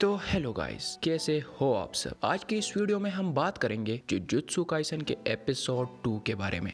तो hello guys, कैसे हो आप सब। आज की इस वीडियो में हम बात करेंगे जुजुत्सु काइसन के एपिसोड 2 के बारे में।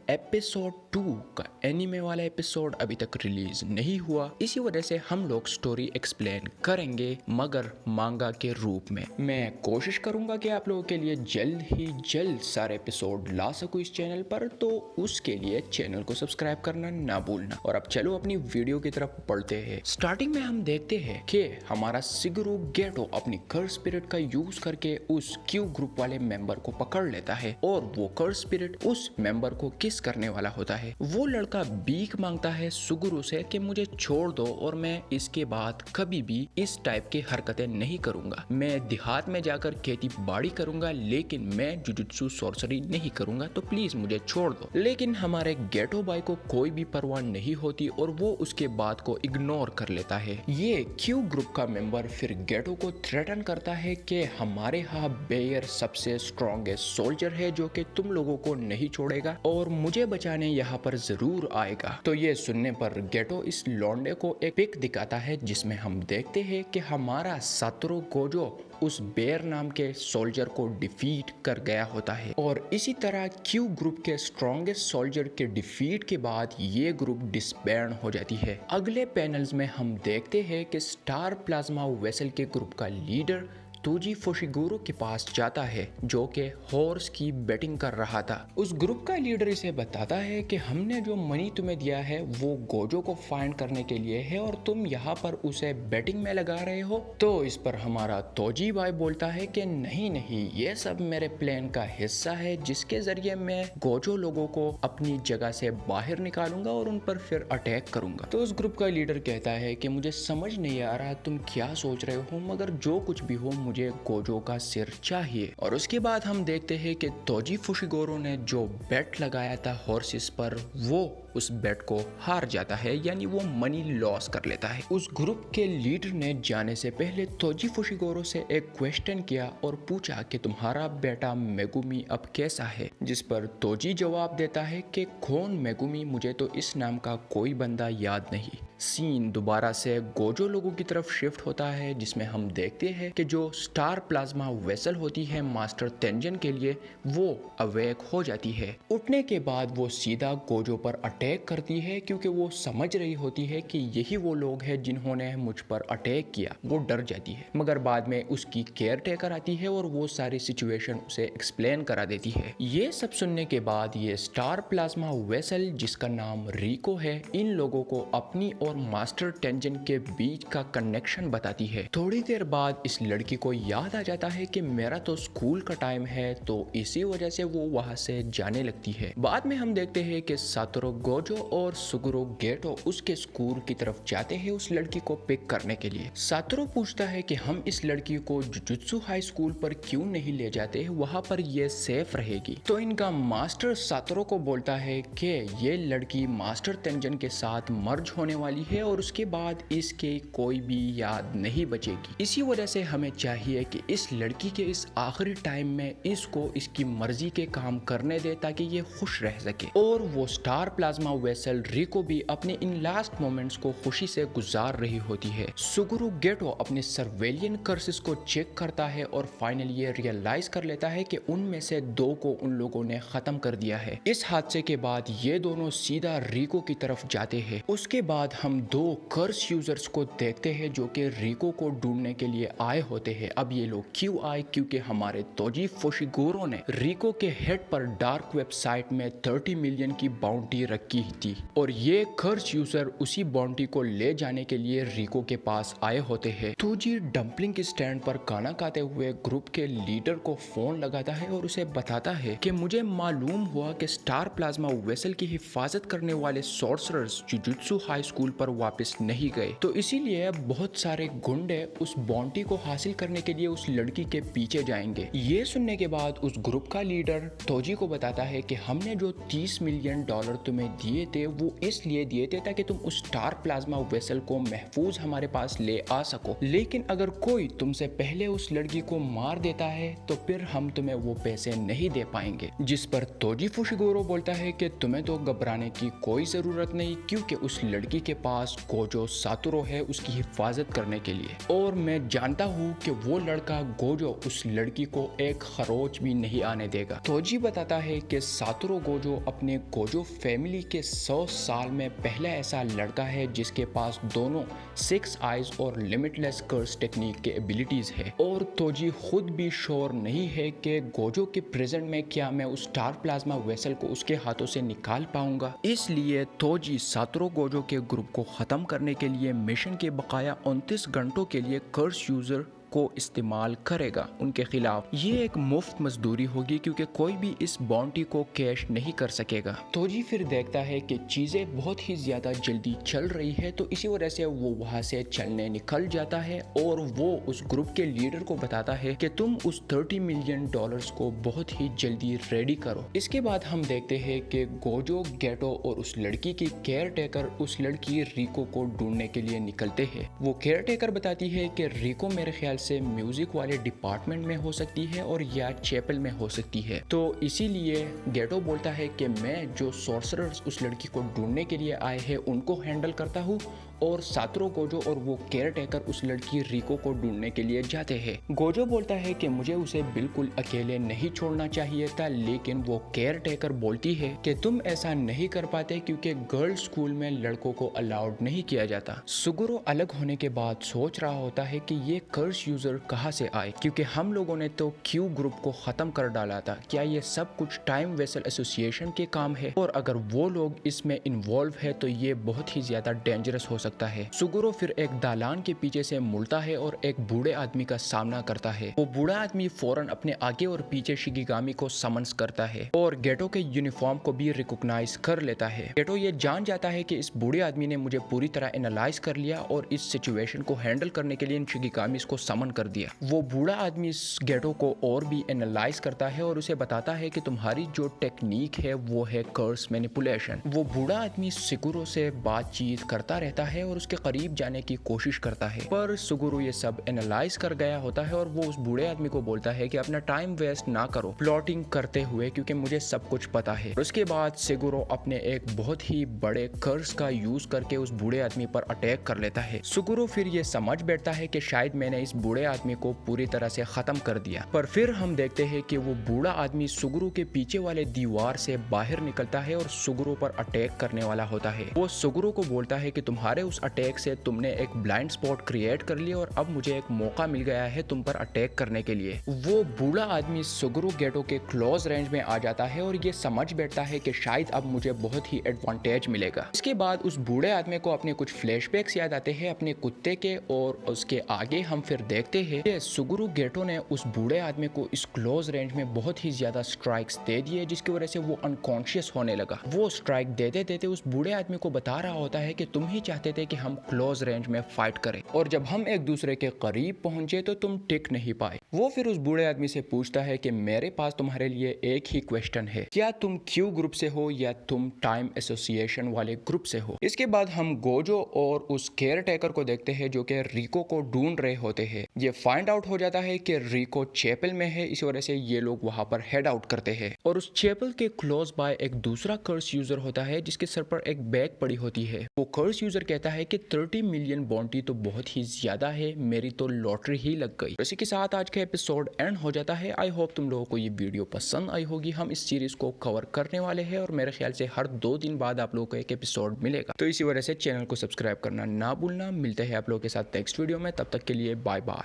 एपिसोड 2 का एनीमे वाला एपिसोड अभी तक रिलीज नहीं हुआ, इसी वजह से हम लोग स्टोरी एक्सप्लेन करेंगे मगर मांगा के रूप में। मैं कोशिश करूंगा कि आप लोगों के लिए जल्द सारे एपिसोड ला सकूं इस चैनल पर, तो उसके लिए चैनल को सब्सक्राइब करना ना भूलना। और अब चलो अपनी वीडियो की तरफ बढ़ते हैं। स्टार्टिंग में हम देखते हैं कि हमारा शिगुरु गेटो अपनी कर्स स्पिरिट का यूज करके उस क्यू ग्रुप वाले मेंबर को पकड़ लेता है और वो कर्स स्पिरिट उस मेंबर को किस करने वाला होता है। वो लड़का भीख मांगता है सुगुरु से कि मुझे छोड़ दो और मैं इसके बाद कभी भी इस टाइप की हरकतें नहीं करूंगा। मैं देहात में जाकर खेती बाड़ी करूंगा, लेकिन मैं जुजुत्सु सॉर्सरी नहीं करूंगा, तो प्लीज मुझे छोड़ दो। लेकिन हमारे गेटो भाई को कोई भी परवाह नहीं होती और वो उसके बात को इग्नोर कर लेता है। ये क्यू ग्रुप का मेंबर फिर गेटो को थ्रेटन करता है कि हमारे यहाँ बेयर सबसे स्ट्रॉन्गेस्ट सोल्जर है जो कि तुम लोगों को नहीं छोड़ेगा और मुझे बचाने यहाँ पर जरूर आएगा। तो ये सुनने पर गेटो इस लौंडे को एक पिक दिखाता है जिसमें हम देखते हैं कि हमारा सातोरू गोजो उस बेयर नाम के सोल्जर को डिफीट कर गया होता है। और इसी तरह क्यू ग्रुप के स्ट्रॉन्गेस्ट सोल्जर के डिफीट के बाद ये ग्रुप डिसबैंड हो जाती है। अगले पैनल्स में हम देखते हैं कि स्टार प्लाज्मा वेसल के ग्रुप का लीडर तोजी फुशिगुरु के पास जाता है जो कि हॉर्स की बैटिंग कर रहा था। उस ग्रुप का लीडर इसे बताता है कि हमने जो मनी तुम्हें दिया है वो गोजो को फाइंड करने के लिए है और तुम यहाँ पर उसे बैटिंग में लगा रहे हो। तो इस पर हमारा तोजी भाई बोलता है कि नहीं, ये सब मेरे प्लान का हिस्सा है जिसके जरिए मैं गोजो लोगों को अपनी जगह से बाहर निकालूंगा और उन पर फिर अटैक करूंगा। तो उस ग्रुप का लीडर कहता है कि मुझे समझ नहीं आ रहा तुम क्या सोच रहे हो, मगर जो कुछ भी हो मुझे गोजो का सिर चाहिए। और उसके बाद हम देखते हैं कि तोजी फुशिगुरु ने जो बेट लगाया था हॉर्सेस पर वो उस बेट को हार जाता है, यानी वो मनी लॉस कर लेता है। उस ग्रुप के लीडर ने जाने से पहले तोजी फुशिगुरु से एक क्वेश्चन किया और पूछा कि तुम्हारा बेटा मेगुमी अब कैसा है, जिस पर तोजी जवाब देता है कि कौन मेगुमी, मुझे तो इस नाम का कोई बंदा याद नहीं। सीन दोबारा से गोजो लोगों की तरफ शिफ्ट होता है जिसमें हम देखते हैं कि जो स्टार प्लाज्मा वेसल होती है मास्टर तेंजन के लिए, वो अवेक हो जाती है। उठने के बाद वो सीधा गोजो पर अटैक करती है क्योंकि वो समझ रही होती है कि यही वो लोग हैं जिन्होंने मुझ पर अटैक किया। वो डर जाती है, मगर बाद में उसकी केयर टेकर आती है और वो सारी सिचुएशन उसे एक्सप्लेन करा देती है। ये सब सुनने के बाद ये स्टार प्लाज्मा वेसल जिसका नाम रिको है, इन लोगों को अपनी और मास्टर टेंजन के बीच का कनेक्शन बताती है। थोड़ी देर बाद इस लड़की को याद आ जाता है कि मेरा तो स्कूल का टाइम है, तो इसी वजह से वो वहां से जाने लगती है। बाद में हम देखते हैं कि सातोरू गोजो और सुगुरु गेटो उसके स्कूल की तरफ जाते हैं उस लड़की को पिक करने के लिए। सातोरू पूछता है कि हम इस लड़की को जुजुत्सु हाई स्कूल पर क्यों नहीं ले जाते, वहां पर ये सेफ रहेगी। तो इनका मास्टर सातोरू को बोलता है कि ये लड़की मास्टर तेंजन के साथ मर्ज होने वाली है और उसके बाद इसके कोई भी याद नहीं बचेगी। इसी वजह से हमें चाहिए कि इस लड़की के इस आखिरी टाइम में इसको इसकी मर्जी के काम करने दे ताकि ये खुश रह सके। और वो स्टार प्लाज्मा वेसल रिको भी अपने इन लास्ट मोमेंट्स को खुशी से गुजार रही होती है। सुगुरु गेटो अपने सर्वेलियन कर्सेस को चेक करता है और फाइनली ये रियलाइज कर लेता है कि उनमें से 2 को उन लोगों ने खत्म कर दिया है। इस हादसे के बाद ये दोनों सीधा रिको की तरफ जाते हैं। उसके बाद हम 2 कर्स यूजर्स को देखते हैं जो कि रिको को ढूंढने के लिए आए होते हैं। अब ये लोग क्यों आए, क्योंकि हमारे तोजी फुशिगुरु ने रिको के हेड पर डार्क वेबसाइट में 30 मिलियन की बाउंटी रखी थी और ये कर्स यूजर उसी बाउंटी को ले जाने के लिए रिको के पास आए होते हैं। तोजी डंपलिंग के स्टैंड पर खाना खाते हुए ग्रुप के लीडर को फोन लगाता है और उसे बताता है कि मुझे मालूम हुआ कि स्टार प्लाज्मा वेसल की हिफाजत करने वाले सॉर्सरर्स जुजुत्सु हाई स्कूल पर वापस नहीं गए, तो इसीलिए बहुत सारे गुंडे उस बाउंटी को हासिल करने के लिए उस लड़की के पीछे जाएंगे। ये सुनने के बाद उस ग्रुप का लीडर तोजी को बताता है कि हमने जो $30 मिलियन तुम्हें दिए थे वो इसलिए दिए थे ताकि तुम उस स्टार प्लाज्मा वेसल को महफूज हमारे पास ले आ सको, लेकिन अगर कोई तुमसे पहले उस लड़की को मार देता है तो फिर हम तुम्हें वो पैसे नहीं दे पाएंगे। जिस पर तोजी फुशिगुरु बोलता है कि तुम्हें तो घबराने की कोई जरूरत नहीं, क्योंकि उस लड़की के पास गोजो सातोरू है उसकी हिफाजत करने के लिए, और मैं जानता हूँ कि वो लड़का गोजो उस लड़की को एक खरोच भी नहीं आने देगा। तोजी बताता है कि सातोरू गोजो अपने गोजो फैमिली के 100 साल में पहला ऐसा लड़का है जिसके पास दोनों 6 आइज और लिमिटलेस कर्स टेक्निक के एबिलिटीज है, और तोजी खुद भी श्योर नहीं है कि गोजो के प्रेजेंट में क्या मैं उस स्टार प्लाज्मा वेसल को उसके हाथों से निकाल पाऊंगा। इसलिए तोजी सातोरू गोजो के ग्रुप को खत्म करने के लिए मिशन के बकाया 29 घंटों के लिए कर्स यूजर को इस्तेमाल करेगा उनके खिलाफ। ये एक मुफ्त मजदूरी होगी क्योंकि कोई भी इस बाउंटी को कैश नहीं कर सकेगा। तोजी फिर देखता है कि चीजें बहुत ही ज्यादा जल्दी चल रही है, तो इसी वजह से वो वहां से चलने निकल जाता है और वो उस ग्रुप के लीडर को बताता है कि तुम उस $30 मिलियन को बहुत ही जल्दी रेडी करो। इसके बाद हम देखते हैं कि गोजो, गेटो और उस लड़की की केयर टेकर उस लड़की रिको को ढूंढने के लिए निकलते हैं। वो केयर टेकर बताती है कि रिको मेरे ख्याल से म्यूजिक वाले डिपार्टमेंट में हो सकती है और या चैपल में हो सकती है, तो इसीलिए गेटो बोलता है कि मैं जो सॉर्सरर्स उस लड़की को ढूंढने के लिए आए हैं उनको हैंडल करता हूँ, और सातोरू गोजो और वो केयर टेकर उस लड़की रिको को ढूंढने के लिए जाते हैं। गोजो बोलता है कि मुझे उसे बिल्कुल अकेले नहीं छोड़ना चाहिए था, लेकिन वो केयर टेकर बोलती है कि तुम ऐसा नहीं कर पाते क्योंकि गर्ल्स स्कूल में लड़कों को अलाउड नहीं किया जाता। सुगुरो अलग होने के बाद सोच रहा होता है कि ये कर्स यूजर कहाँ से आए, क्योंकि हम लोगों ने तो क्यू ग्रुप को खत्म कर डाला था। क्या ये सब कुछ टाइम वेसल एसोसिएशन के काम है? और अगर वो लोग इसमें इन्वॉल्व है तो ये बहुत ही ज्यादा डेंजरस हो सकता है। सुगुरो फिर एक दालान के पीछे से मुड़ता है और एक बूढ़े आदमी का सामना करता है। वो बूढ़ा आदमी फौरन अपने आगे और पीछे शिगिगामी को समन्स करता है और गेटो के यूनिफॉर्म को भी रिकॉग्नाइज कर लेता है। गेटो ये जान जाता है कि इस बूढ़े आदमी ने मुझे पूरी तरह एनालाइज कर लिया और इस सिचुएशन को हैंडल करने के लिए इन शिगिगामी को समन कर दिया। वो बूढ़ा आदमी गेटो को और भी एनालाइज करता है और उसे बताता है कि तुम्हारी जो टेक्निक है वो है कर्स मैनिपुलेशन। वो बूढ़ा आदमी सुगुरो से बातचीत करता रहता है और उसके करीब जाने की कोशिश करता है, पर सुगुरो ये सब एनालाइज कर गया होता है और वो उस बूढ़े आदमी को बोलता है कि अपना टाइम वेस्ट ना करो प्लॉटिंग करते हुए, क्योंकि मुझे सब कुछ पता है। उसके बाद सुगुरो अपने एक बहुत ही बड़े कर्स का यूज करके उस बूढ़े आदमी पर अटैक कर लेता है। सुगुरो फिर ये समझ बैठता है कि शायद मैंने इस बूढ़े आदमी को पूरी तरह से खत्म कर दिया, पर फिर हम देखते हैं कि वो बूढ़ा आदमी सुगुरो के पीछे वाले दीवार से बाहर निकलता है और सुगुरो पर अटैक करने वाला होता है। वो सुगुरो को बोलता है कि तुम्हारे उस अटैक से तुमने एक ब्लाइंड स्पॉट क्रिएट कर लिया और अब मुझे एक मौका मिल गया है तुम पर अटैक करने के लिए। वो बूढ़ा आदमी सुगुरो गेटो के क्लोज रेंज में आ जाता है और ये समझ बैठता है कि शायद अब मुझे बहुत ही एडवांटेज मिलेगा। इसके बाद उस बूढ़े आदमी को अपने कुछ फ्लैशबैक्स याद आते हैं अपने कुत्ते के, और उसके आगे हम फिर देखते हैं कि सुगुरो गेटो ने उस बूढ़े आदमी को इस क्लोज रेंज में बहुत ही ज्यादा स्ट्राइक्स दे दिए जिसकी वजह से वो अनकॉन्शियस होने लगा। वो स्ट्राइक देते देते उस बूढ़े आदमी को बता रहा होता है कि तुम ही चाहते थे कि हम क्लोज रेंज में फाइट करें, और जब हम एक दूसरे के करीब पहुंचे तो तुम टिक नहीं पाए। वो फिर उस बूढ़े आदमी से पूछता है कि मेरे पास तुम्हारे लिए एक ही क्वेश्चन है, क्या तुम क्यू ग्रुप से हो या तुम टाइम एसोसिएशन वाले ग्रुप से हो? इसके बाद हम गोजो और उस केयर टेकर को देखते हैं जो कि रिको को ढूंढ रहे होते हैं। ये फाइंड आउट हो जाता है कि रिको चैपल में है, इस वजह से ये लोग वहां पर हेड आउट करते हैं, और उस चैपल के क्लोज बाय एक दूसरा कर्स यूजर होता है जिसके सर पर एक बैग पड़ी होती है। वो कर्स यूजर कहता है कि 30 मिलियन बॉन्टी तो बहुत ही ज्यादा है, मेरी तो लॉटरी ही लग गई। इसी के साथ आज का एपिसोड एंड हो जाता है। आई होप तुम लोगों को ये वीडियो पसंद आई होगी। हम इस सीरीज को कवर करने वाले हैं और मेरे ख्याल से हर 2 दिन बाद आप लोगों को एक एपिसोड मिलेगा, तो इसी वजह से चैनल को सब्सक्राइब करना ना भूलना। मिलते हैं आप लोगों के साथ नेक्स्ट वीडियो में, तब तक के लिए बाय बाय।